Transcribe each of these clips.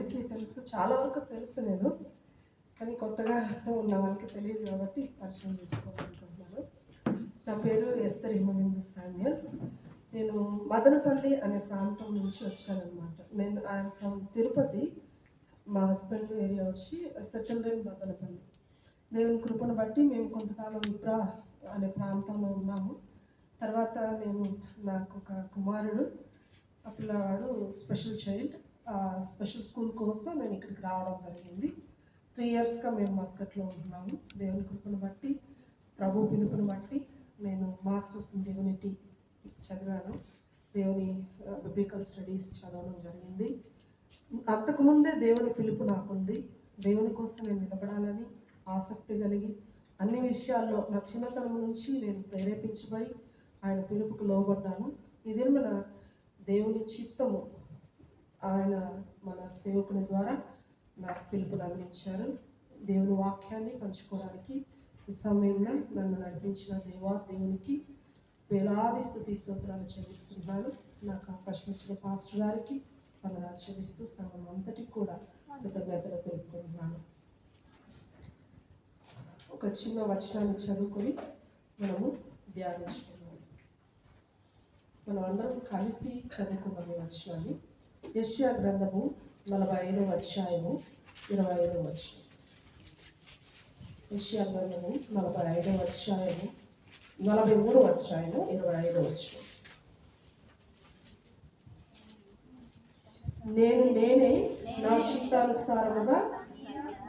అందరికీ తెలుసు, చాలా వరకు తెలుసు నేను, కానీ కొత్తగా ఉన్న వాళ్ళకి తెలియదు కాబట్టి పరిచయం చేసుకోవాలనుకుంటున్నాను. నా పేరు ఎస్తర్ హిమబిందు సామ్యూల్. నేను మదనపల్లి అనే ప్రాంతం నుంచి వచ్చానన్నమాట. నేను ఐఎమ్ ఫ్రమ్ తిరుపతి. మా హస్బెండ్ ఏరియా వచ్చి సెటిల్డ్ ఇన్ మదనపల్లి. దేవుని కృపను బట్టి మేము కొంతకాలం విప్రా అనే ప్రాంతంలో ఉన్నాము. తర్వాత నాకు ఒక కుమారుడు, ఆ పిల్లవాడు స్పెషల్ చైల్డ్. స్పెషల్ స్కూల్ కోసం నేను ఇక్కడికి రావడం జరిగింది. 3 ఇయర్స్గా మేము మస్కట్లో ఉంటున్నాము. దేవుని కృపను బట్టి, ప్రభు పిలుపుని బట్టి నేను మాస్టర్స్ ఇన్ డివినిటీ చదివాను. దేవుని బిబ్లికల్ స్టడీస్ చదవడం జరిగింది. అంతకుముందే దేవుని పిలుపు నాకుంది. దేవుని కోసం నేను నిలబడాలని ఆసక్తి కలిగి అన్ని విషయాల్లో నా చిన్నతనం నుంచి నేను ప్రేరేపించబడి ఆయన పిలుపుకు లోబడ్డాను. ఇదే మన దేవుని చిత్తము. ఆయన మన సేవకుని ద్వారా నాకు పిలుపుని అందించారు. దేవుని వాక్యాన్ని పంచుకోవడానికి ఈ సమయంలో నన్ను నడిపించిన దేవునికి వేలాది స్తుతి స్తోత్రాలు చెల్లిస్తున్నాను. నాకు అవకాశం ఇచ్చిన పాస్టర్ గారికి వందనాలు చెల్లిస్తూ సంఘం అంతటికి కూడా కృతజ్ఞతలు తెలుపుకుంటున్నాను. ఒక చిన్న వచనాన్ని చదువుకొని మనము ధ్యానించుకున్నాము. మనం అందరం కలిసి చదువుకున్నాం ఈ వచనాన్ని. యెషయా గ్రంథము 45వ అధ్యాయము 25వ వచనం. యెషయా గ్రంథము 45వ అధ్యాయము 43వ అధ్యాయము 25వ వచనం. నేనే నా చిత్తానుసారముగా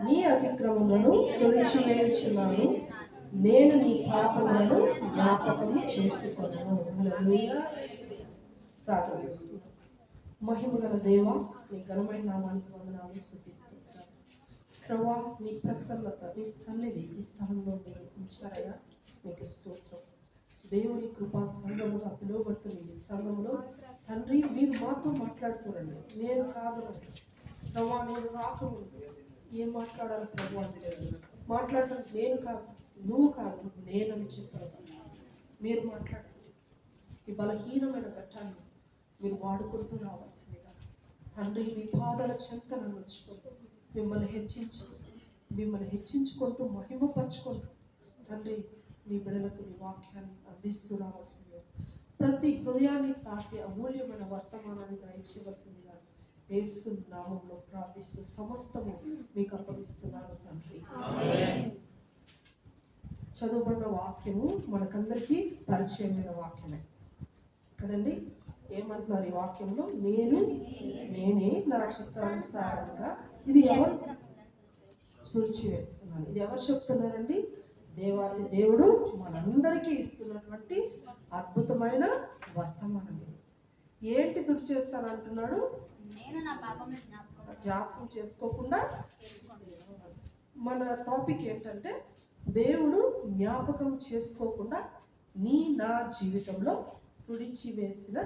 నీ అతిక్రమములను తొలచివేయుచున్నాను, నేను నీ పాపములను జ్ఞాపకము చేసుకొనును. హల్లెలూయా. ప్రార్థన చేసుకుందాం. మహిమ గల దేవా, నీ ఘనమైన నామానికి వందనాలు స్తుతిస్తున్నాను. ప్రభువా, నీ ప్రసన్నత, నీ సన్నిధి ఈ స్థలంలో మీరు ఉంచారయ్యా, మీకు స్తోత్రం. దేవుని కృపా సంఘముగా పిలువబడుతున్న ఈ సంఘంలో తండ్రి మీరు మాతో మాట్లాడుతురండి. నేను కాదు ప్రభువా, నేను రాకముందు ఏం మాట్లాడాలి ప్రభు అంటే మాట్లాడటం నేను కాదు, నువ్వు కాదు, నేనని చెప్పాను. మీరు మాట్లాడండి. ఈ బలహీనమైన ఘట్టాన్ని మీరు వాడుకుంటూ రావాల్సిందిగా తండ్రి మీ పాదాల చెంతను ఉంచుకుంటూ మిమ్మల్ని హెచ్చించుకుంటూ మహిమపరచుకుంటూ తండ్రి మీ బిడ్డలకు మీ వాక్యాన్ని అందిస్తూ రావాల్సిందిగా, ప్రతి హృదయాన్ని తాకి అమూల్యమైన వర్తమానాన్ని దయచేయవలసిందిగా యేసు నామములో ప్రార్థిస్తూ సమస్తము మీకు అప్పగిస్తున్నాను తండ్రి. చదువుబడిన వాక్యము మనకందరికీ పరిచయమైన వాక్యమే కదండి. ఏమంటున్నారు ఈ వాక్యంలో? నేనే నా చిత్తానుసారంగా. ఇది ఎవరు తుడిచివేస్తున్నాను? ఇది ఎవరు చెప్తున్నారండి? దేవాది దేవుడు మనందరికీ ఇస్తున్నటువంటి అద్భుతమైన వర్తమానం. ఏంటి తుడిచేస్తాను అంటున్నాడు? జ్ఞాపకం చేసుకోకుండా. మన టాపిక్ ఏంటంటే దేవుడు జ్ఞాపకం చేసుకోకుండా నా జీవితంలో తుడిచివేసిన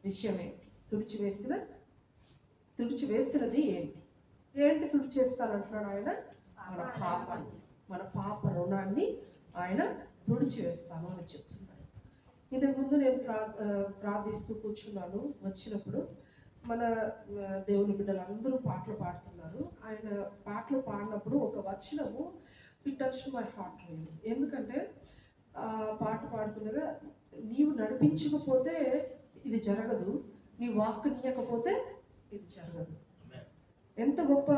విషయం ఏంటి? తుడిచివేసినది ఏంటి తుడిచేస్తానంటున్నాడు ఆయన? మన పాపాన్ని, మన పాప రుణాన్ని ఆయన తుడిచివేస్తాను అని చెప్తున్నాడు. ఇంతకుముందు నేను ప్రార్థిస్తూ కూర్చున్నాను. వచ్చినప్పుడు మన దేవుని బిడ్డలందరూ పాటలు పాడుతున్నారు. ఆయన పాటలు పాడినప్పుడు ఒక వచనము ఇట్ టచ్ మై హార్ట్. ఎందుకంటే పాట పాడుతుండగా నీవు నడిపించకపోతే ఇది జరగదు, నీ వాక్కు నీయకపోతే ఇది జరగదు. ఎంత గొప్ప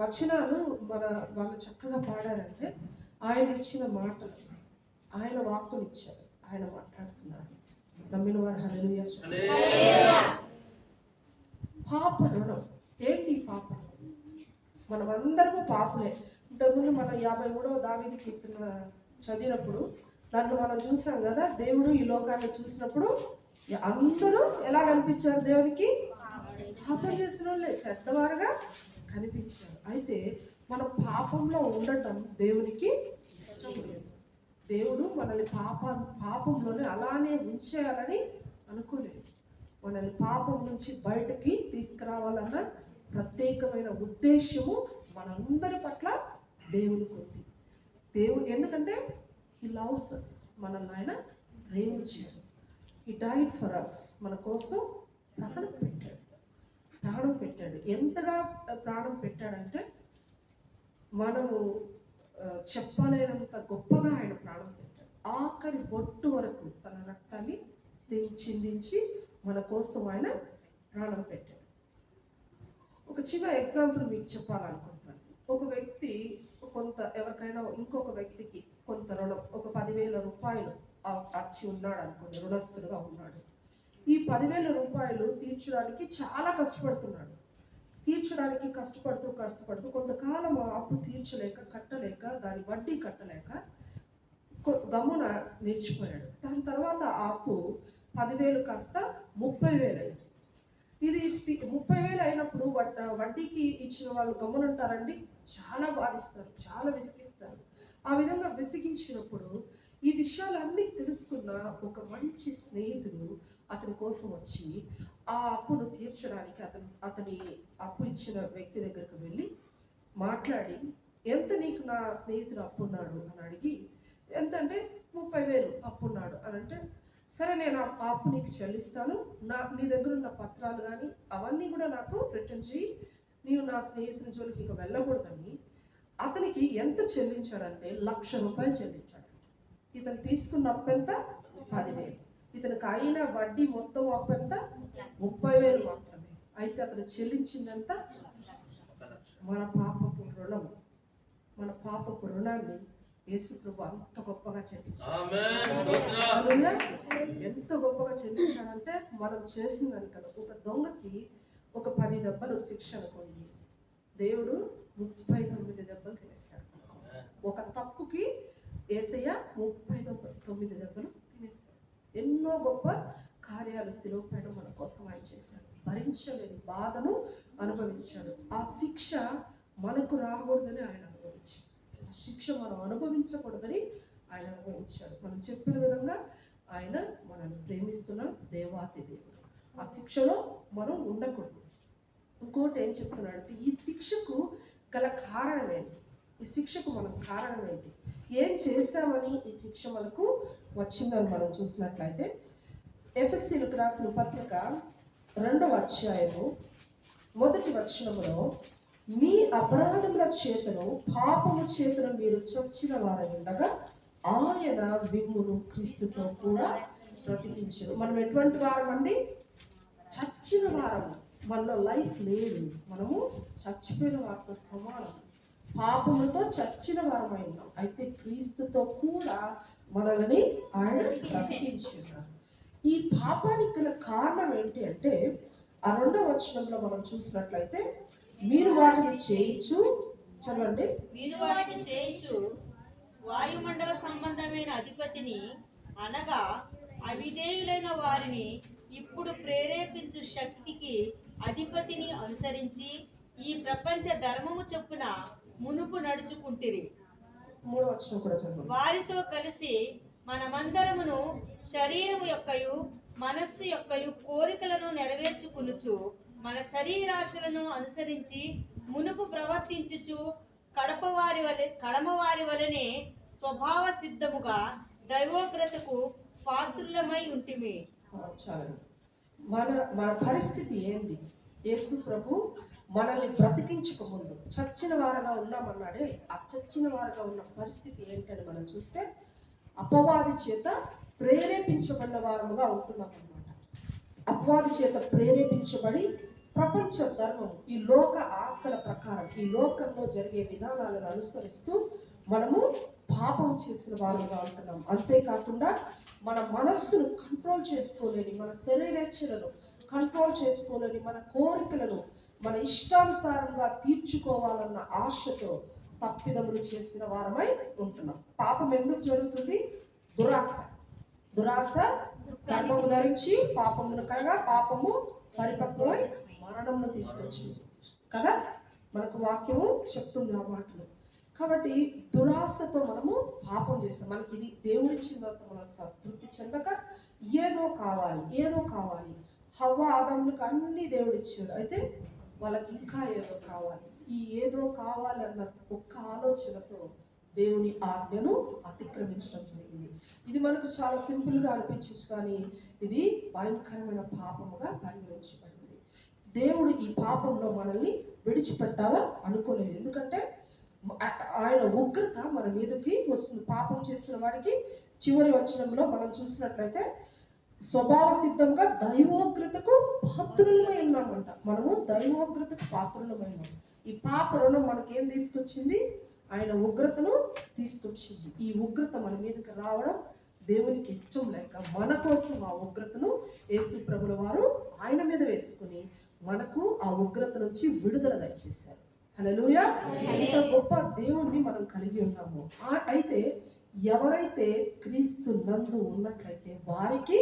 వచనాలు వాళ్ళు చక్కగా పాడారంటే, ఆయన ఇచ్చిన మాటలు, ఆయన వాక్కుని ఇచ్చారు, ఆయన మాట్లాడుతున్నారు. నమ్మిన వారు హల్లెలూయా. పాప రుణం ఏంటి? పాప మనమందరము పాపులే. ఇంతకుముందు మన 53వ దావీదు కీర్తన చదివినప్పుడు దాంట్లో మనం చూసాం కదా, దేవుడు ఈ లోకాన్ని చూసినప్పుడు అందరూ ఎలా కనిపించారు? దేవునికి పాపం చేసిన వాళ్ళే చెడ్డవారుగా కనిపించారు. అయితే మనం పాపంలో ఉండటం దేవునికి ఇష్టం లేదు. దేవుడు మనల్ని పాపంలోనే అలానే ఉంచేయాలని అనుకోలేదు. మనల్ని పాపం నుంచి బయటకి తీసుకురావాలన్న ప్రత్యేకమైన ఉద్దేశము మనందరి పట్ల దేవునికి ఉంది. దేవుడు ఎందుకంటే హీ లవ్స్ us, మనల్ని ఆయన ప్రేమించాడు. హీ డైడ్ ఫర్ us, మన కోసం ప్రాణం పెట్టాడు. ప్రాణం పెట్టాడు. ఎంతగా ప్రాణం పెట్టాడంటే మనము చెప్పలేనంత గొప్పగా ఆయన ప్రాణం పెట్టాడు. ఆఖరి బొట్టు వరకు తన రక్తాన్ని చిందించి మన కోసం ఆయన ప్రాణం పెట్టాడు. ఒక చిన్న ఎగ్జాంపుల్ మీకు చెప్పాలనుకుంటున్నాను. ఒక వ్యక్తి ఎవరికైనా ఇంకొక వ్యక్తికి కొంత రుణం, ఒక 10,000 రూపాయలు అచ్చి ఉన్నాడు అనుకోండి, రుణస్తుడుగా ఉన్నాడు. ఈ 10,000 రూపాయలు తీర్చడానికి చాలా కష్టపడుతున్నాడు. కష్టపడుతూ కొంతకాలం ఆ అప్పు కట్టలేక దాని వడ్డీ కట్టలేక గమ్మున నిలిచిపోయాడు. దాని తర్వాత ఆ అప్పు 10,000 కాస్త 30,000 అయింది. ఇది 30,000 అయినప్పుడు వడ్డీకి ఇచ్చిన వాళ్ళు గమ్మునుంటారండి? చాలా బాధిస్తారు, చాలా విసిగిస్తారు. ఆ విధంగా విసిగించినప్పుడు ఈ విషయాలన్నీ తెలుసుకున్న ఒక మంచి స్నేహితుడు అతని కోసం వచ్చి ఆ అప్పును తీర్చడానికి అతని అప్పు ఇచ్చిన వ్యక్తి దగ్గరకు వెళ్ళి మాట్లాడి, ఎంత నీకు నా స్నేహితుడు అప్పున్నాడు అని అడిగి, ఎంత అంటే 30,000 అప్పున్నాడు అని అంటే, సరే నేను ఆ అప్పు నీకు చెల్లిస్తాను, నీ దగ్గర ఉన్న పత్రాలు కానీ అవన్నీ కూడా నాకు రిటర్న్ చేయి, నీవు నా స్నేహితుని జోలికి ఇక వెళ్ళకూడదని అతనికి ఎంత చెల్లించాడంటే 1,00,000 రూపాయలు చెల్లించాడు. ఇతను తీసుకున్న అప్పు ఎంత? 10,000. ఇతనికి అయిన వడ్డీ మొత్తం అప్పు ఎంత? 30,000 మాత్రమే. అయితే అతను చెల్లించిందంత మన పాపపు రుణాన్ని యేసుప్రభు అంత గొప్పగా చెల్లించాడు. ఎంత గొప్పగా చెల్లించాడంటే, మనం చేసిందని కదా, ఒక దొంగకి ఒక 10 దెబ్బలు శిక్ష అనుకోండి, దేవుడు 39 దెబ్బలు తినేస్తాడు. ఒక తప్పుకి యేసయ్య 39 దెబ్బలు తినేస్తాడు. ఎన్నో గొప్ప కార్యాలు శిలువ పైన మన కోసం ఆయన చేశాడు. భరించలేని బాధను అనుభవించాడు. ఆ శిక్ష మనకు రాకూడదని ఆయన అనుభవించాడు. ఆ శిక్ష మనం అనుభవించకూడదని ఆయన అనుభవించాడు. మనం చెప్పిన విధంగా ఆయన మనల్ని ప్రేమిస్తున్న దేవాతి దేవుడు. ఆ శిక్షలో మనం ఉండకూడదు. ఇంకోటి ఏం చెప్తున్నాడంటే, ఈ శిక్షకు గల కారణం ఏంటి? ఈ శిక్షకు మనకు కారణం ఏంటి? ఏం చేశామని ఈ శిక్ష మనకు వచ్చిందని మనం చూసినట్లయితే, ఎఫెసీయులకు రాసిన పత్రిక 2వ అధ్యాయము 1వ వచనములో, మీ అపరాధముల చేతను పాపము చేతను మీరు చచ్చిన వారై ఉండగా ఆయన మిమ్మును క్రీస్తుతో కూడా బ్రతికించెను. మనం ఎటువంటి వారం అండి? చచ్చిన వారము. మనలో లైఫ్ లేదు, మనము చచ్చిపోయిన వారితో సమానం. పాపములతో చచ్చిన వారమై ఉన్నాం. అయితే క్రీస్తుతో కూడా మనల్ని ఆయన బ్రతికించున్నారు. ఈ పాపానికి గల కారణం ఏంటి అంటే, ఆ 2వ వచనంలో మనం చూసినట్లయితే, మీరు వాటిని చేయించు, చదవండి, మీరు వాటిని చేయించు వాయుమండల సంబంధమైన అధిపతిని, అనగా అవిధేయులైన వారిని ఇప్పుడు ప్రేరేపించు శక్తికి అధిపతిని అనుసరించి ఈ ప్రపంచ ధర్మము చొప్పున మునుపు నడుచుకుంటిరి. 3వ వచనం కూడా చదవండి. వారితో కలిసి మనమందరమును శరీరము యొక్కయు మనస్సు యొక్కయు కోరికలను నెరవేర్చుకునుచు మన శరీరాశలను అనుసరించి మునుపు ప్రవర్తించుచు కడమవారి వలనే స్వభావ సిద్ధముగా దైవోగ్రతకు పాత్రులమై ఉంటిమి. మన పరిస్థితి ఏంటి? యేసు ప్రభు మనల్ని బ్రతికించక ముందు చచ్చిన వారుగా ఉన్నామన్నాడే, ఆ చచ్చిన వారుగా ఉన్న పరిస్థితి ఏంటని మనం చూస్తే, అపవాది చేత ప్రేరేపించబడిన వారముగా ఉంటున్నాం అన్నమాట. అపవాది చేత ప్రేరేపించబడి ప్రపంచ ధర్మం, ఈ లోక ఆశల ప్రకారం, ఈ లోకంలో జరిగే విధానాలను అనుసరిస్తూ మనము పాపం చేసిన వారుగా ఉంటున్నాం. అంతేకాకుండా మన మనస్సును కంట్రోల్ చేసుకోలేని, మన శరీరేచ్ఛలను కంట్రోల్ చేసుకోలేని, మన కోరికలను మన ఇష్టానుసారంగా తీర్చుకోవాలన్న ఆశతో తప్పిదములు చేసిన వారమై ఉంటున్నాం. పాపం ఎందుకు జరుగుతుంది? దురాశ గర్భము ధరించి పాపమును కనగా పాపము పరిపక్వమై మరణమును తీసుకొచ్చింది కదా, మనకు వాక్యము చెప్తుంది ఆ మాటలు. కాబట్టి దురాశతో మనము పాపం చేస్తాం. మనకి ఇది దేవుడిచ్చిన తర్వాత మనం సంతృప్తి చెందక ఏదో కావాలి. హవ్వ ఆదాములకు అన్ని దేవుడిచ్చాడు, అయితే వాళ్ళకి ఇంకా ఏదో కావాలి. ఈ ఏదో కావాలన్న ఒక్క ఆలోచనతో దేవుని ఆజ్ఞను అతిక్రమించడం జరిగింది. ఇది మనకు చాలా సింపుల్గా అనిపించచ్చు, కానీ ఇది భయంకరమైన పాపముగా పరిగణించబడింది. దేవుడు ఈ పాపంలో మనల్ని విడిచిపెట్టాలా అనుకోలేదు. ఎందుకంటే ఆయన ఉగ్రత మన మీదకి వస్తుంది. పాపం చేసిన వాడికి చివరి వచనంలో మనం చూసినట్లయితే స్వభావ సిద్ధంగా దైవోగ్రతకు పాత్రులమై ఉన్నామంట. మనము దైవోగ్రతకు పాత్రులమై ఉన్నాం. ఈ పాప రుణం మనకేం తీసుకొచ్చింది? ఆయన ఉగ్రతను తీసుకొచ్చింది. ఈ ఉగ్రత మన మీదకి రావడం దేవునికి ఇష్టం లేక మన కోసం ఆ ఉగ్రతను యేసు ప్రభుల వారు ఆయన మీద వేసుకుని మనకు ఆ ఉగ్రత నుంచి విడుదల దయచేశారు. హల్లెలూయా! ఇంత గొప్ప దేవుణ్ణి మనం కలిగి ఉన్నాము. అయితే ఎవరైతే క్రీస్తు నందు ఉన్నట్లయితే వారికి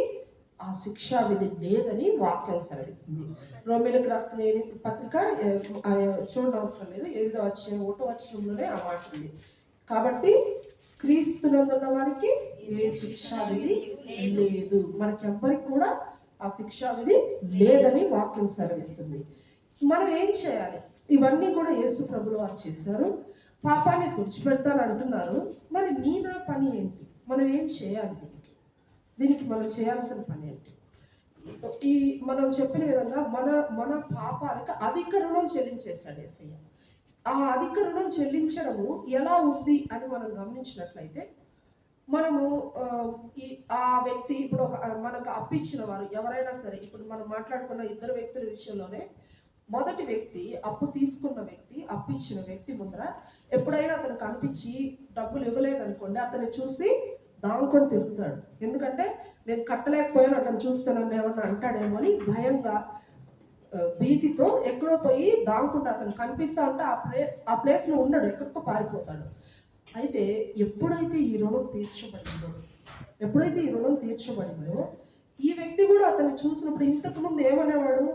ఆ శిక్షా విధి లేదని వాక్యం సెలవిస్తుంది. రోమీయులకు రాసిన పత్రిక చూడడం అవసరం లేదు, 8వ అధ్యాయం 1వ వచనంలోనే ఆ మాట ఉంది. కాబట్టి క్రీస్తు నందున్న వారికి ఏ శిక్షా విధి లేదు. మనకెవ్వరికి కూడా ఆ శిక్షా విధి లేదని వాక్యం సెలవిస్తుంది. మనం ఏం చేయాలి? ఇవన్నీ కూడా యేసు ప్రభులు వారు చేశారు. పాపాన్ని తుడిచిపెడతాను అంటున్నారు. మరి నా పని ఏంటి? మనం ఏం చేయాలి? దీనికి మనం చేయాల్సిన పని ఏంటి? ఈ మనం చెప్పిన విధంగా మన పాపాలకు అధిక రుణం చెల్లించేశాడు యేసయ్య. ఆ అధిక రుణం చెల్లించడము ఎలా ఉంది అని మనం గమనించినట్లయితే, మనము ఆ వ్యక్తి ఇప్పుడు మనకు అప్పిచ్చిన వారు ఎవరైనా సరే, ఇప్పుడు మనం మాట్లాడుకున్న ఇద్దరు వ్యక్తుల విషయంలోనే మొదటి వ్యక్తి, అప్పు తీసుకున్న వ్యక్తి, అప్పు ఇచ్చిన వ్యక్తి ముందర ఎప్పుడైనా అతను కనిపించి డబ్బులు ఇవ్వలేదనుకోండి, అతన్ని చూసి దాంకొని తిరుగుతాడు. ఎందుకంటే నేను కట్టలేకపోయాను, అతను చూస్తానని ఏమన్నా అంటాడేమో అని భయంగా భీతితో ఎక్కడో పోయి దాంకుంటా. అతను కనిపిస్తా ఉంటే ఆ ప్లేస్లో ఉండడు, ఎక్కడికో పారిపోతాడు. అయితే ఎప్పుడైతే ఈ రుణం తీర్చబడిందో ఈ వ్యక్తి కూడా అతన్ని చూసినప్పుడు ఇంతకు ముందు ఏమనేవాడు?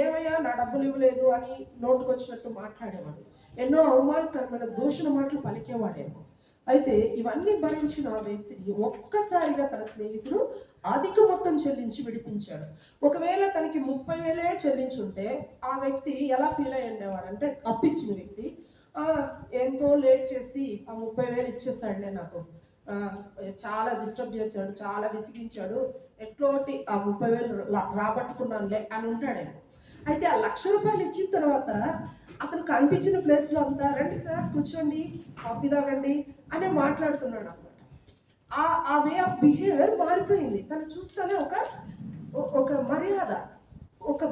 ఏమయ్యా నా డబ్బులు ఇవ్వలేదు అని నోటుకు వచ్చినట్టు మాట్లాడేవాడు. ఎన్నో అవమానకరమైన దూషణ మాటలు పలికేవాడేమో. అయితే ఇవన్నీ భరించిన ఆ వ్యక్తిని ఒక్కసారిగా తన స్నేహితుడు అధిక మొత్తం చెల్లించి విడిపించాడు. ఒకవేళ తనకి 30,000 చెల్లించుంటే ఆ వ్యక్తి ఎలా ఫీల్ అయ్యి ఉండేవాడంటే, అప్పిచ్చిన వ్యక్తి ఎంతో లేట్ చేసి ఆ 30,000 ఇచ్చేసాడులే, నాకు చాలా డిస్టర్బ్ చేశాడు, చాలా విసిగించాడు, ఎట్లోటి ఆ 30,000 రాబట్టుకున్నానులే అని ఉంటాడేమో. అయితే ఆ ₹1,00,000 ఇచ్చిన తర్వాత అతను కనిపించిన ప్లేస్లో అంతా రండి సార్ కూర్చోండి, కాఫీ తాగండి అని మాట్లాడుతున్నాడు అనమాట. ఆ వే ఆఫ్ బిహేవియర్ మారిపోయింది. తను చూస్తేనే ఒక మర్యాద, ఒక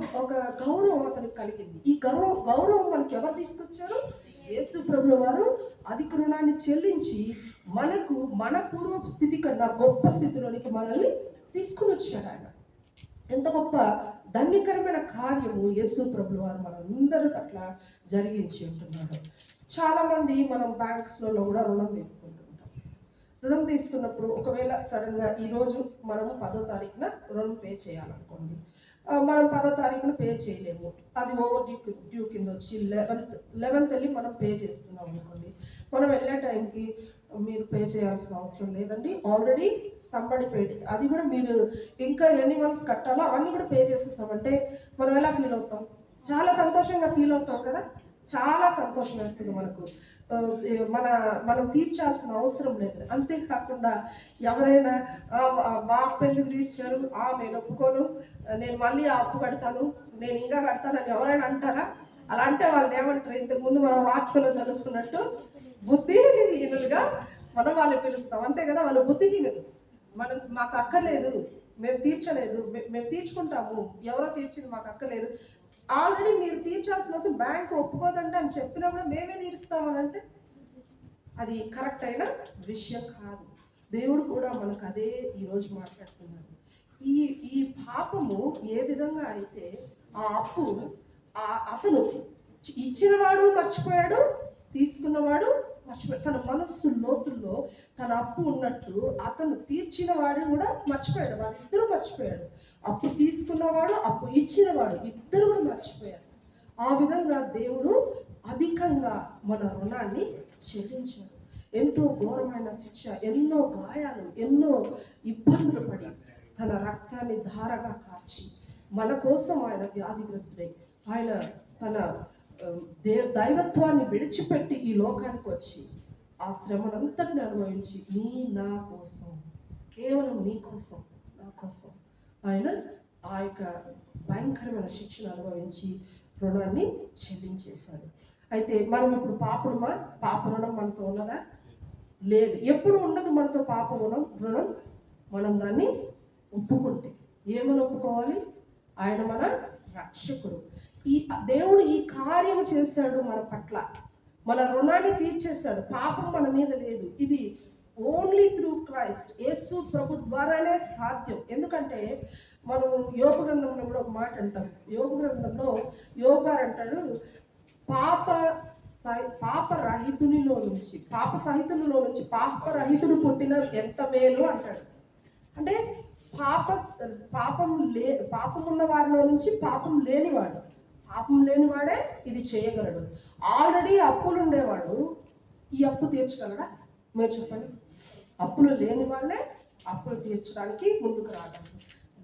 గౌరవం అతనికి కలిగింది. ఈ గౌరవం మనకి ఎవరు తీసుకొచ్చారు? యేసు ప్రభుల వారు అధిక రుణాన్ని చెల్లించి మనకు మన పూర్వపు స్థితి కన్నా గొప్ప స్థితిలోనికి మనల్ని తీసుకుని వచ్చాడు ఆయన. ఎంత గొప్ప ధన్యకరమైన కార్యము యేసు ప్రభుల వారు మనందరూ పట్ల జరిగించి ఉంటున్నాడు. చాలా మంది మనం బ్యాంక్స్లలో కూడా రుణం తీసుకుంటుంటాం. రుణం తీసుకున్నప్పుడు ఒకవేళ సడన్గా ఈరోజు మనము 10వ తారీఖున రుణం పే చేయాలనుకోండి, మనం 10వ తారీఖున పే చేయలేము. అది ఓవర్ డ్యూ కింద వచ్చి 11th వెళ్ళి మనం పే చేస్తున్నాం అనుకోండి. మనం వెళ్ళే టైంకి మీరు పే చేయాల్సిన అవసరం లేదండి, ఆల్రెడీ సంబడి పేడ్, అది కూడా మీరు ఇంకా ఎన్ని మంత్స్ కట్టాలో అవన్నీ కూడా పే చేసేసామంటే మనం ఎలా ఫీల్ అవుతాం? చాలా సంతోషంగా ఫీల్ అవుతాం కదా. చాలా సంతోషం వేస్తుంది మనకు. మనం తీర్చాల్సిన అవసరం లేదు. అంతేకాకుండా ఎవరైనా మా అప్పు ఎందుకు తీర్చారు, నేను ఒప్పుకోను, నేను మళ్ళీ ఆ అప్పు కడతాను, నేను ఇంకా కడతానని ఎవరైనా అంటారా? అలా అంటే వాళ్ళని ఏమంటారు? ఇంతకుముందు మనం వాక్యంలో చదువుకున్నట్టు బుద్ధిహీనులుగా మనం వాళ్ళని పిలుస్తాం, అంతే కదా. వాళ్ళు బుద్ధిహీనులు, మాకు అక్కర్లేదు, మేము తీర్చలేదు, మేము తీర్చుకుంటాము, ఎవరో తీర్చింది మాకు అక్కర్లేదు. ఆల్రెడీ మీరు తీర్చాల్సిన అవసరం బ్యాంక్ ఒప్పుకోదండి అని చెప్పినా కూడా మేమే తీరుస్తామని అంటే అది కరెక్ట్ అయిన విషయం కాదు. దేవుడు కూడా మనకు అదే ఈరోజు మాట్లాడుతున్నాడు. ఈ పాపము ఏ విధంగా అయితే ఆ అప్పు అతను ఇచ్చినవాడు మర్చిపోయాడు, తీసుకున్నవాడు మర్చిపోయాడు. తన మనస్సు లోతుల్లో తన అప్పు ఉన్నట్టు అతను తీర్చిన వాడు కూడా మర్చిపోయాడు. వారిద్దరూ మర్చిపోయాడు. అప్పు తీసుకున్నవాడు, అప్పు ఇచ్చినవాడు ఇద్దరు కూడా మర్చిపోయారు. ఆ విధంగా దేవుడు అధికంగా మన రుణాన్ని చెల్లించాడు. ఎంతో ఘోరమైన శిక్ష, ఎన్నో గాయాలు, ఎన్నో ఇబ్బందులు పడి తన రక్తాన్ని ధారగా కార్చి మన కోసం ఆయన వ్యాధిగ్రస్తుడై ఆయన తన దైవత్వాన్ని విడిచిపెట్టి ఈ లోకానికి వచ్చి ఆ శ్రమనంతటిని అనుభవించి నా కోసం, కేవలం నీ కోసం, నా కోసం ఆయన ఆ యొక్క భయంకరమైన శిక్షను అనుభవించి రుణాన్ని చెల్లించేశాడు. అయితే మనం ఇప్పుడు పాప రుణం మనతో ఉన్నదా? లేదు. ఎప్పుడు ఉండదు మనతో పాప రుణం. మనం దాన్ని ఒప్పుకుంటే. ఏమని ఒప్పుకోవాలి? ఆయన మన రక్షకుడు. ఈ దేవుడు ఈ కార్యము చేశాడు మన పట్ల, మన రుణాన్ని తీర్చేశాడు. పాపం మన మీద లేదు. ఇది ఓన్లీ త్రూ క్రైస్ట్, యేసు ప్రభు ద్వారానే సాధ్యం. ఎందుకంటే మనం యోబు గ్రంథంలో కూడా ఒక మాట అంటాం. యోబు గ్రంథంలో యోబు గారు అంటాడు, పాపరహితునిలో నుంచి పాపరహితుడు పుట్టిన ఎంత మేలు అంటాడు. అంటే పాపం ఉన్న వారిలో నుంచి పాపం లేనివాడే ఇది చేయగలడు. ఆల్రెడీ అప్పులు ఉండేవాడు ఈ అప్పు తీర్చగలడా? మీరు చెప్పండి. అప్పులు లేని వాళ్ళే అప్పులు తీర్చడానికి ముందుకు రాగలరు.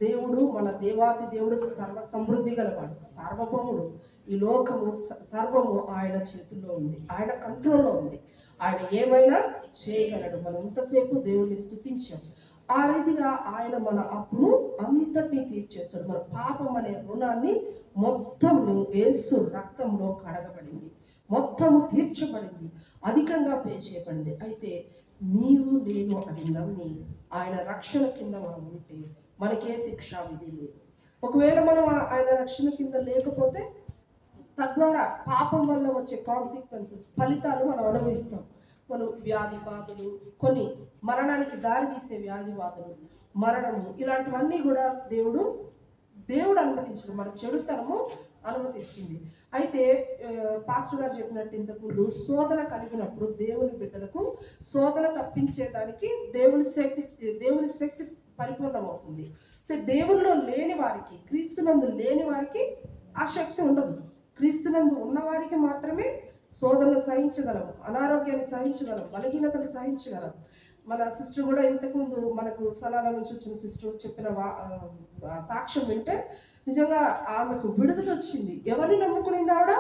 దేవుడు, మన దేవాది దేవుడు సర్వ సమృద్ధి గలవాడు, సార్వభౌముడు. ఈ లోకము సర్వము ఆయన చేతుల్లో ఉంది, ఆయన కంట్రోల్లో ఉంది. ఆయన ఏమైనా చేయగలడు. మనం ఎంతసేపు దేవుడిని స్తుతించాం. ఆ రీతిగా ఆయన మన అప్పును అంతటినీ తీర్చేశాడు. మన పాపం అనే రుణాన్ని మొత్తము యేసు రక్తంలో కడగబడింది, మొత్తము తీర్చబడింది, అధికంగా పే చేయబడింది. అయితే నీవు నేను అది నమ్మి ఆయన రక్షణ కింద మనం ఉంటే మనకే శిక్షా విధి లేదు. ఒకవేళ మనం ఆయన రక్షణ కింద లేకపోతే తద్వారా పాపం వల్ల వచ్చే కాన్సిక్వెన్సెస్, ఫలితాలు మనం అనుభవిస్తాం. మనం వ్యాధి బాధలు, కొన్ని మరణానికి దారి తీసే వ్యాధి బాధలు, మరణము, ఇలాంటివన్నీ కూడా దేవుడు అనుమతించడు. మన చెడుతనము అనుమతిస్తుంది. అయితే పాస్టర్ గారు చెప్పినట్టు ఇంతకుముందు శోధన కలిగినప్పుడు దేవుని బిడ్డలకు శోధన తప్పించేదానికి దేవుని శక్తి పరిపూర్ణమవుతుంది. దేవుల్లో లేని వారికి, క్రీస్తునందు లేని వారికి ఆ శక్తి ఉండదు. క్రీస్తునందు ఉన్నవారికి మాత్రమే శోధనలు సహించగలం, అనారోగ్యాన్ని సహించగలం, బలహీనతలు సహించగలం. మన సిస్టర్ కూడా ఇంతకుముందు మనకు సలాల నుంచి వచ్చిన సిస్టర్ చెప్పిన సాక్ష్యం వింటే నిజంగా ఆమెకు విడుదల వచ్చింది. ఎవరిని నమ్ముకునింది? ఆవిడ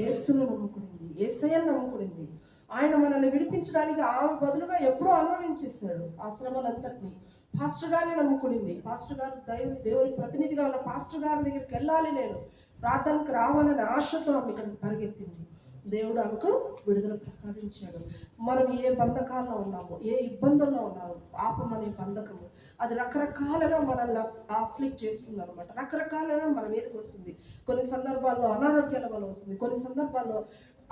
యేసును నమ్ముకునింది, యేసయ్యను నమ్ముకునింది. ఆయన మనల్ని విడిపించడానికి ఆమె బదులుగా ఎప్పుడో అనుభవించేశాడు ఆ శ్రమలంతటినీ. పాస్టర్ గారిని నమ్ముకునింది. పాస్టర్ గారు దేవుని ప్రతినిధిగా ఉన్న పాస్టర్ గారి దగ్గరికి వెళ్ళాలి, నేను ప్రార్థనకు రావాలనే ఆశతో ఆమె ఇక్కడికి పరిగెత్తింది. దేవుడు ఆమెకు విడుదల ప్రసాదించాడు. మనం ఏ బంధకాల్లో ఉన్నామో, ఏ ఇబ్బందుల్లో ఉన్నామో, పాపం అనే బంధకము అది రకరకాలుగా మనల్ని అఫ్లిక్ట్ చేస్తుంది అనమాట. రకరకాలుగా మన మీదకి వస్తుంది. కొన్ని సందర్భాల్లో అనారోగ్యాల వల్ల వస్తుంది, కొన్ని సందర్భాల్లో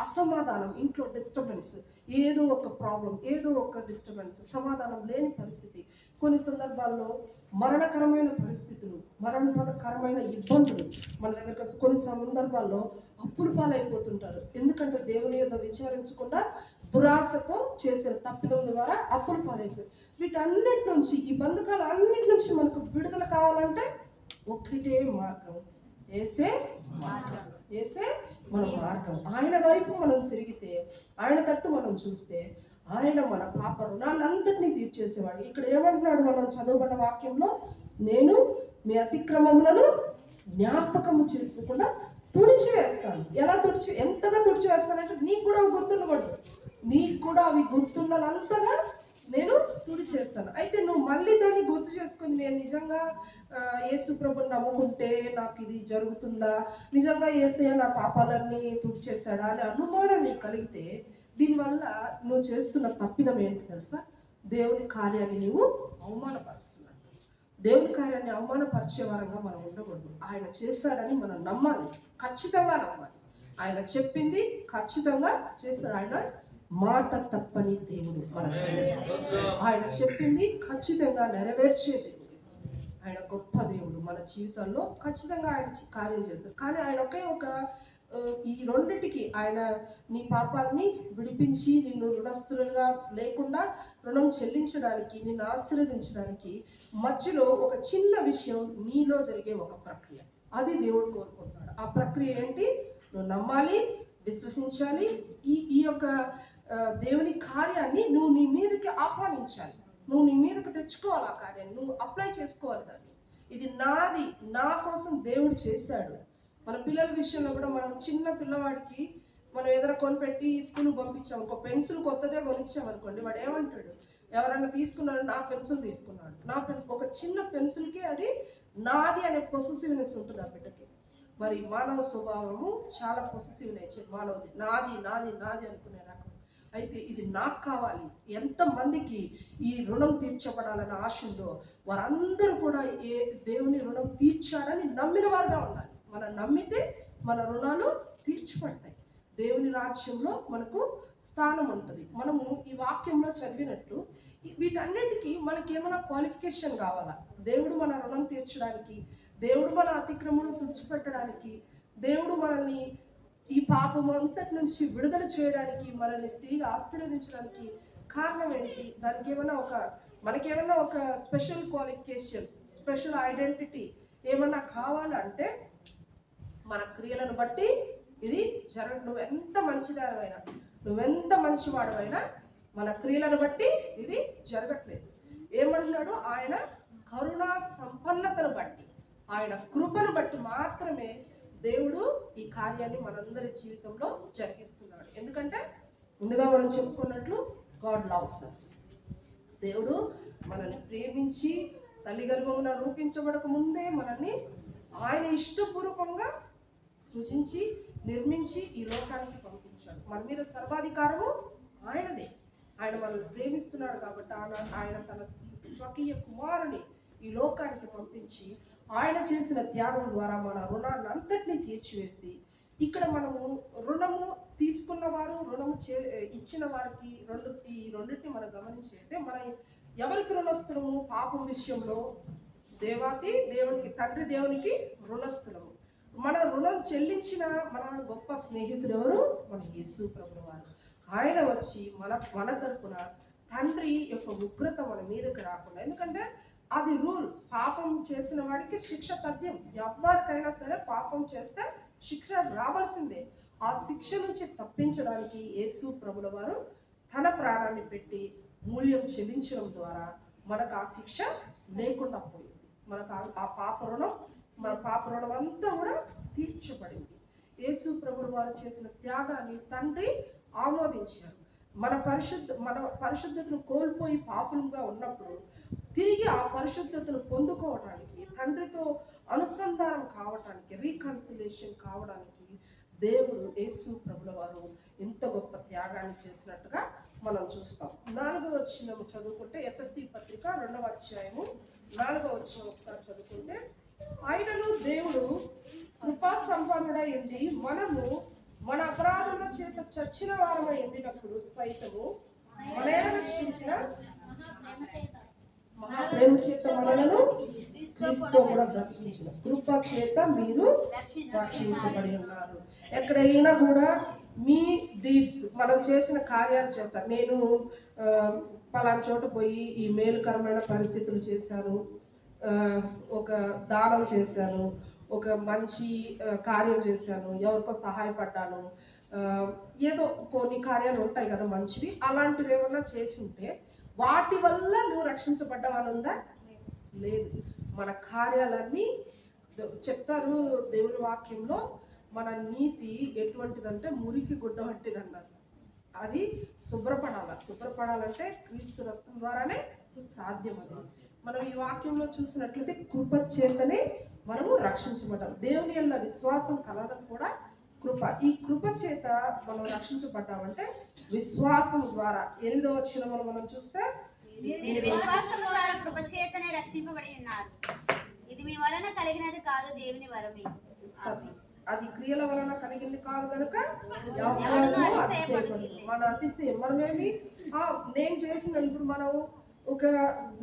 అసమాధానం, ఇంట్లో డిస్టర్బెన్స్, ఏదో ఒక ప్రాబ్లం, ఏదో ఒక డిస్టర్బెన్స్, సమాధానం లేని పరిస్థితి, కొన్ని సందర్భాల్లో మరణకరమైన పరిస్థితులు, మరణకరమైన ఇబ్బందులు మన దగ్గరకు వస్తుంది. కొన్ని సందర్భాల్లో అప్పులు పాలైపోతుంటారు. ఎందుకంటే దేవుని యొక్క విచారించకుండా దురాశతో చేసిన తప్పిదం ద్వారా అప్పులు పాలైపోయి, వీటన్నిటి నుంచి, ఈ బంధకాలు అన్నిటి నుంచి మనకు విడుదల కావాలంటే ఒక్కటే మార్గం, ఏసే మన మార్గం. ఆయన వైపు మనం తిరిగితే, ఆయన తట్టు మనం చూస్తే, ఆయన మన పాప రుణాలంతటినీ తీర్చేసేవాడు. ఇక్కడ ఏమంటున్నాడు మనం చదవబడిన వాక్యంలో? నేను మీ అతిక్రమములను జ్ఞాపకము చేసుకోకుండా తుడిచివేస్తాను. ఎంతగా తుడిచివేస్తానంటే నీకు కూడా గుర్తుండకూడదు, నీకు కూడా అవి గుర్తున్నదంతగా నేను తుడిచేస్తాను. అయితే నువ్వు మళ్ళీ దాన్ని గుర్తు చేసుకుని, నేను నిజంగా యేసు ప్రభుని నమ్ముకుంటే నాకు ఇది జరుగుతుందా, నిజంగా యేసయ్య నా పాపాలన్నీ తుడిచేశాడా అనే అనుమానం నీకు కలిగితే, దీనివల్ల నువ్వు చేస్తున్న తప్పిదం ఏంటి తెలుసా? దేవుని కార్యాన్ని నువ్వు అవమానపరుస్తున్నావు. దేవుని కార్యాన్ని అవమానపరిచే వారంగా మనం ఉండకూడదు. ఆయన చేశాడని మనం నమ్మాలి, ఖచ్చితంగా నమ్మాలి. ఆయన చెప్పింది ఖచ్చితంగా చేశాడు. ఆయన మాట తప్పని దేవుడు మన ఆయన చెప్పింది ఖచ్చితంగా నెరవేర్చే దేవుడు. ఆయన గొప్ప దేవుడు. మన జీవితంలో ఖచ్చితంగా ఆయన కార్యం చేశారు. కానీ ఆయన ఈ రెండిటికి, ఆయన నీ పాపాలని విడిపించి నిన్ను రుణస్థులుగా లేకుండా రుణం చెల్లించడానికి, నిన్ను ఆశీర్వదించడానికి మధ్యలో ఒక చిన్న విషయం, నీలో జరిగే ఒక ప్రక్రియ, అది దేవుడు కోరుకుంటున్నాడు. ఆ ప్రక్రియ ఏంటి? నువ్వు నమ్మాలి, విశ్వసించాలి. ఈ యొక్క దేవుని కార్యాన్ని నువ్వు నీ మీదకి ఆహ్వానించాలి, నువ్వు నీ మీదకి తెచ్చుకోవాలి. ఆ కార్యాన్ని నువ్వు అప్లై చేసుకోవాలి. దాన్ని ఇది నాది, నా కోసం దేవుడు చేశాడు. మన పిల్లల విషయంలో కూడా, మనం చిన్న పిల్లవాడికి మనం ఏదైనా కొనిపెట్టి స్కూల్కి పంపించాం, ఒక పెన్సిల్ కొత్తదే కొనిచ్చామనుకోండి, వాడు ఏమంటాడు? ఎవరైనా తీసుకున్నాడు, నా పెన్సిల్ తీసుకున్నాడు, నా పెన్సిల్. ఒక చిన్న పెన్సిల్కి అది నాది అనే పొసెసివ్నెస్ ఉంటుంది ఆ బిడ్డకి. మరి మానవ స్వభావము చాలా పొసెసివ్ నేచర్ మానవుది, నాది నాది నాది అనుకునే రకం. అయితే ఇది నాకు కావాలి. ఎంతమందికి ఈ రుణం తీర్చబడాలని ఆశ ఉందో వారందరూ కూడా దేవుని రుణం తీర్చాడని నమ్మిన వారుగా ఉండాలి. మనం నమ్మితే మన రుణాలు తీర్చబడతాయి. దేవుని రాజ్యంలో మనకు స్థానం ఉంటుంది. మనము ఈ వాక్యంలో చదివినట్లు వీటన్నిటికీ మనకి ఏమైనా క్వాలిఫికేషన్ కావాలా? దేవుడు మన రుణం తీర్చడానికి, దేవుడు మన అతిక్రమను తుడిచిపెట్టడానికి, దేవుడు మనల్ని ఈ పాపం అంతటి నుంచి విడుదల చేయడానికి, మనల్ని తిరిగి ఆశీర్వదించడానికి కారణం ఏంటి? దానికి మనకేమన్నా ఒక స్పెషల్ క్వాలిఫికేషన్, స్పెషల్ ఐడెంటిటీ ఏమన్నా కావాలంటే మన క్రియలను బట్టి ఇది నువ్వెంత మంచిదానివైనా, నువ్వెంత మంచివాడవైనా మన క్రియలను బట్టి ఇది జరగట్లేదు. ఏమంటున్నాడు? ఆయన కరుణా సంపన్నతను బట్టి, ఆయన కృపను బట్టి మాత్రమే దేవుడు ఈ కార్యాన్ని మనందరి జీవితంలో జరిగిస్తున్నాడు. ఎందుకంటే ముందుగా మనం చెప్పుకున్నట్లు గాడ్ లవ్స్ us. దేవుడు మనల్ని ప్రేమించి తల్లి గర్భమున రూపించబడక ముందే మనల్ని ఆయన ఇష్టపూర్వకంగా సృజించి నిర్మించి ఈ లోకానికి పంపించాడు. మన మీద సర్వాధికారము ఆయనదే. ఆయన మనల్ని ప్రేమిస్తున్నాడు కాబట్టి ఆయన తన స్వకీయ కుమారుని ఈ లోకానికి పంపించి ఆయన చేసిన త్యాగం ద్వారా మన రుణాన్ని అంతటినీ తీర్చివేసి, ఇక్కడ మనము రుణము తీసుకున్న వారు, రుణము ఇచ్చిన వారికి ఈ రెండింటిని మనం గమనించేస్తే మనం ఎవరికి రుణస్థులము? పాపం విషయంలో దేవునికి తండ్రి దేవునికి రుణస్థులము. మన రుణం చెల్లించిన మన గొప్ప స్నేహితుడు ఎవరు? మన యేసు ప్రభువు వారు. ఆయన వచ్చి మన తరపున తండ్రి యొక్క ఉగ్రత మన మీదకి రాకుండా, ఎందుకంటే అది రూల్, పాపం చేసిన వాడికి శిక్ష తథ్యం. ఎవరికైనా సరే పాపం చేస్తే శిక్ష రావాల్సిందే. ఆ శిక్ష నుంచి తప్పించడానికి యేసు ప్రభుల వారు తన ప్రాణాన్ని పెట్టి మూల్యం చెల్లించడం ద్వారా మనకు ఆ శిక్ష లేకుండా పోయింది. మనకు ఆ మన పాప రుణం అంతా కూడా తీర్చబడింది. యేసు ప్రభుల వారు చేసిన త్యాగాన్ని తండ్రి ఆమోదించారు. మన పరిశుద్ధతను కోల్పోయి పాపంగా ఉన్నప్పుడు తిరిగి ఆ పరిశుద్ధతను పొందుకోవడానికి, తండ్రితో అనుసంధానం కావడానికి, రీకన్సిలేషన్ కావడానికి దేవుడు యేసు ప్రభుల వారు ఎంత గొప్ప త్యాగాన్ని చేసినట్టుగా మనం చూస్తాం. 4వ వచనం చదువుకుంటే, ఎఫెసీ పత్రిక 2వ అధ్యాయము 4వ వచనం ఒకసారి చదువుకుంటే, ఆయనను దేవుడు కృపా సంపన్నుడై ఉండి మనము మన అపరాధముల చేత చచ్చిన వారమై ఉండినప్పుడు సైతము మన ఎడల చూపిన మహాప్రేమ చేత మనలను క్రీస్తుతో కూడా బ్రతికించిన కృప చేత మీరు రక్షించబడి ఉన్నారు. ఎక్కడైనా కూడా మీ డీడ్స్, మనం చేసిన కార్యాల చేత, నేను పలానా చోట పోయి ఈ మేలుకరమైన పరిస్థితులు చేశాను, ఒక దానం చేశాను, ఒక మంచి కార్యం చేశాను, ఎవరికో సహాయపడ్డాను, ఏదో కొన్ని కార్యాలు ఉంటాయి కదా మంచివి, అలాంటివి ఏమన్నా చేసి ఉంటే వాటి వల్ల నువ్వు రక్షించబడ్డావని ఉందా? లేదు. మన కార్యాలన్నీ చెప్తారు దేవుని వాక్యంలో, మన నీతి ఎటువంటిదంటే మురికి గుడ్డ వంటిది అన్నారు. అది శుభ్రపడాలంటే క్రీస్తు రక్తం ద్వారానే సాధ్యం. అది మనం ఈ వాక్యంలో చూసినట్లయితే కృప చేతనే మనము రక్షించబడ్డాం. దేవుని వల్ల విశ్వాసం కలగడం కూడా కృప. ఈ కృప చేత మనం రక్షించబడ్డామంటే విశ్వాసం ద్వారా. 8వ వచనంలో మనం చూస్తే, కృప చేతనే రక్షింపబడి ఉన్నారు, ఇది మీ వలన కలిగినది కాదు, దేవుని వరమే. అది క్రియల వలన కలిగింది కాదు కనుక మన అతిశయం. మనమేమి నేను చేసిన, ఇప్పుడు మనం ఒక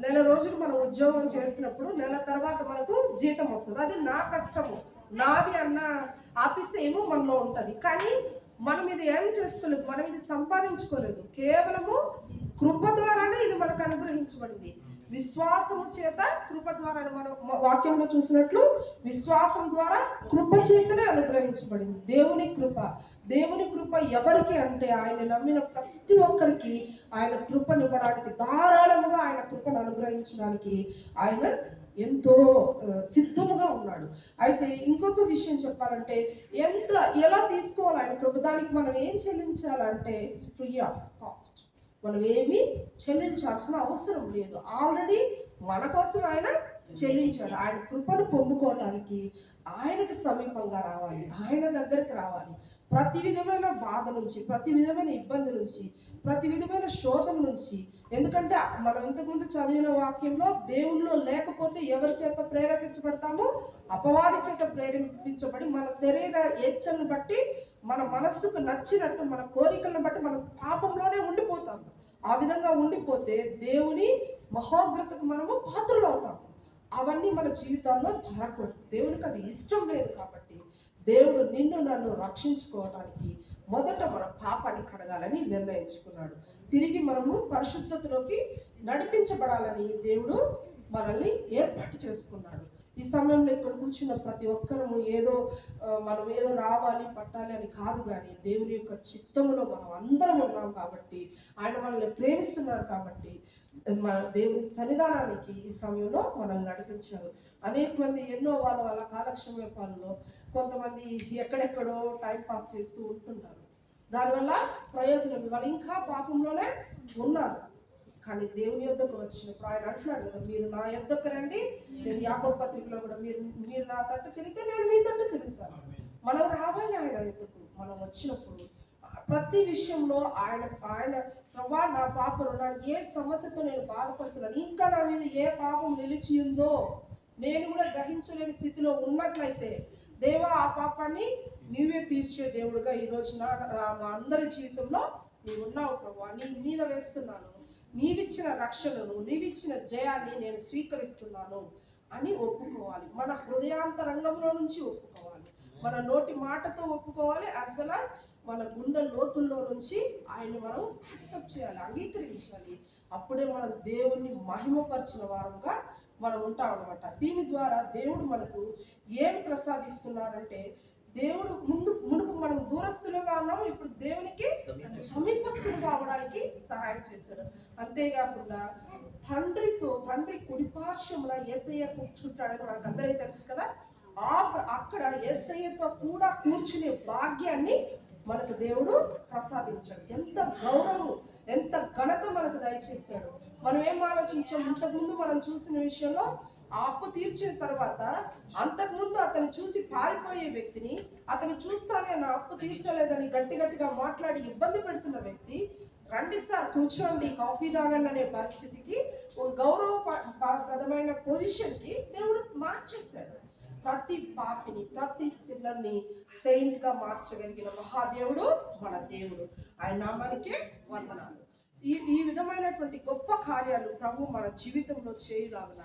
నెల రోజులు మనం ఉద్యోగం చేసినప్పుడు నెల తర్వాత మనకు జీతం వస్తుంది. అది నా కష్టము, నాది అన్న అతిశయము మనలో ఉంటుంది. కానీ మనం ఇది ఏం చేసుకోలేదు, మనం ఇది సంపాదించుకోలేదు, కేవలము కృప ద్వారానే ఇది మనకు అనుగ్రహించబడింది. విశ్వాసము చేత కృప ద్వారా, మనం వాక్యంలో చూసినట్లు విశ్వాసం ద్వారా కృప చేతనే అనుగ్రహించబడింది. దేవుని కృప ఎవరికి అంటే ఆయన నమ్మిన ప్రతి ఒక్కరికి ఆయన కృపనివ్వడానికి, ధారాళముగా ఆయన కృపను అనుగ్రహించడానికి ఆయన ఎంతో సిద్ధముగా ఉన్నాడు. అయితే ఇంకొక విషయం చెప్పాలంటే, ఎలా తీసుకోవాలి ఆయన కృప? దానికి మనం ఏం చెల్లించాలంటే ఇట్స్ ఫ్రీ ఆఫ్ కాస్ట్. మనం ఏమీ చెల్లించాల్సిన అవసరం లేదు. ఆల్రెడీ మన కోసం ఆయన చెల్లించాడు. ఆయన కృపను పొందుకోవటానికి ఆయనకు సమీపంగా రావాలి, ఆయన దగ్గరికి రావాలి. ప్రతి విధమైన బాధ నుంచి, ప్రతి విధమైన ఇబ్బంది నుంచి, ప్రతి విధమైన శోధన నుంచి. ఎందుకంటే మనం ఇంతకుముందు చదివిన వాక్యంలో దేవుల్లో లేకపోతే ఎవరి చేత ప్రేరేపించబడతామో? అపవాది చేత ప్రేరేపించబడి మన శరీర ఏచ్ఛలను బట్టి, మన మనస్సుకు నచ్చినట్టు, మన కోరికలను బట్టి మనం పాపంలోనే ఉండిపోతాము. ఆ విధంగా ఉండిపోతే దేవుని మహోగ్రతకు మనము పాత్రలు అవుతాము. అవన్నీ మన జీవితాల్లో జరగకూడదు. దేవునికి అది ఇష్టం లేదు. కాబట్టి దేవుడు నిన్ను నన్ను రక్షించుకోవడానికి మొదట మన పాపాన్ని కడగాలని నిర్ణయించుకున్నాడు. తిరిగి మనము పరిశుద్ధతలోకి నడిపించబడాలని దేవుడు మనల్ని ఏర్పాటు చేసుకున్నాడు. ఈ సమయంలో ఇక్కడ కూర్చున్న ప్రతి ఒక్కరము మనం ఏదో రావాలి పట్టాలి అని కాదు, కానీ దేవుని యొక్క చిత్తములో మనం అందరం ఉన్నాం కాబట్టి, ఆయన మనల్ని ప్రేమిస్తున్నారు కాబట్టి మన దేవుని సన్నిధానానికి ఈ సమయంలో మనల్ని నడిపించారు. అనేక మంది ఎన్నో వాళ్ళ కాలక్షేపాల్లో కొంతమంది ఎక్కడెక్కడో టైం పాస్ చేస్తూ ఉంటున్నారు. దానివల్ల ప్రయోజనం, వాళ్ళు ఇంకా పాపంలోనే ఉన్నారు. కానీ దేవుని యొద్దకు వచ్చినప్పుడు ఆయన అంటున్నాడు కదా, మీరు నా యొద్దకు రండి, నేను యాకోబు పత్రికలో కూడా మీరు నా తట్టు తిరిగితే నేను మీ తట్టు తిరుగుతాను. మనం రావాలి ఆయన యొద్దకు. మనం వచ్చినప్పుడు ప్రతి విషయంలో ఆయన ప్రభా నా పాప రుణాన్ని, ఏ సమస్యతో నేను బాధపడుతున్నాను, ఇంకా నా మీద ఏ పాపం నిలిచి ఉందో నేను కూడా గ్రహించలేని స్థితిలో ఉన్నట్లయితే, దేవా ఆ పాపాన్ని నీవే తీర్చే దేవుడుగా ఈ రోజు మా అందరి జీవితంలో నీవు ఉన్నావు ప్రభా, నీ మీద వేస్తున్నాను, నీవిచ్చిన రక్షణను, నీవిచ్చిన జయాన్ని నేను స్వీకరిస్తున్నాను అని ఒప్పుకోవాలి. మన హృదయాంతరంగంలో నుంచి ఒప్పుకోవాలి, మన నోటి మాటతో ఒప్పుకోవాలి, యాజ్ వెల్ యాజ్ మన గుండె లోతుల్లో నుంచి ఆయన మనం యాక్సెప్ట్ చేయాలి, అంగీకరించాలి. అప్పుడే మనం దేవుణ్ణి మహిమపరిచిన వారంగా మనం ఉంటాం అన్నమాట. దీని ద్వారా దేవుడు మనకు ఏం ప్రసాదిస్తున్నాడంటే, దేవుడు మునుపు మనం దూరస్తులుగా ఉన్నాము, ఇప్పుడు దేవునికి సమీపస్తులుగా అవడానికి సహాయం చేశాడు. అంతేకాకుండా తండ్రి కుడిపార్శ్వమున యేసయ్య కూర్చుంటాడని మనకు అందరికీ తెలుసు కదా. అక్కడ యేసయ్యతో కూడా కూర్చునే భాగ్యాన్ని మనకు దేవుడు ప్రసాదించాడు. ఎంత గౌరవం, ఎంత ఘనత మనకు దయచేశాడు. మనం ఏం ఆలోచించాం? ఇంతకుముందు మనం చూసిన విషయంలో ఆ అప్పు తీర్చిన తర్వాత అంతకుముందు అతను చూసి పారిపోయే వ్యక్తిని, అతను చూస్తానే నా అప్పు తీర్చలేదని గట్టిగా మాట్లాడి ఇబ్బంది పెడుతున్న వ్యక్తి, రండి సార్ కూర్చోండి కాఫీ తాగండి అనే పరిస్థితికి, ఒక గౌరవప్రదమైన పొజిషన్కి దేవుడు మార్చేశాడు. ప్రతి పాపిని, ప్రతి సిన్నర్ని సెయింట్ గా మార్చగలిగిన మహాదేవుడు మన దేవుడు. ఆయన నామానికే వందనాలు. ఈ విధమైనటువంటి గొప్ప కార్యాలు ప్రభు మన జీవితంలో చేయలాగున,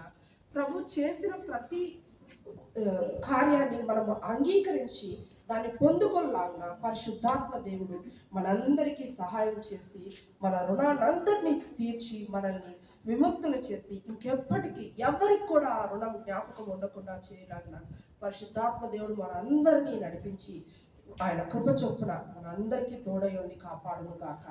ప్రభు చేసిన ప్రతి కార్యాన్ని మనము అంగీకరించి దాన్ని పొందుకోలాగున పరిశుద్ధాత్మ దేవుడు మనందరికీ సహాయం చేసి, మన రుణాన్నంతటినీ తీర్చి, మనల్ని విముక్తులు చేసి, ఇంకెప్పటికీ ఎవరికి కూడా ఆ రుణం జ్ఞాపకం ఉండకుండా చేయలాగిన పరిశుద్ధాత్మ దేవుడు మనందరినీ నడిపించి, ఆయన కృప చొప్పున మనందరికీ తోడై ఉండి కాపాడును గాక.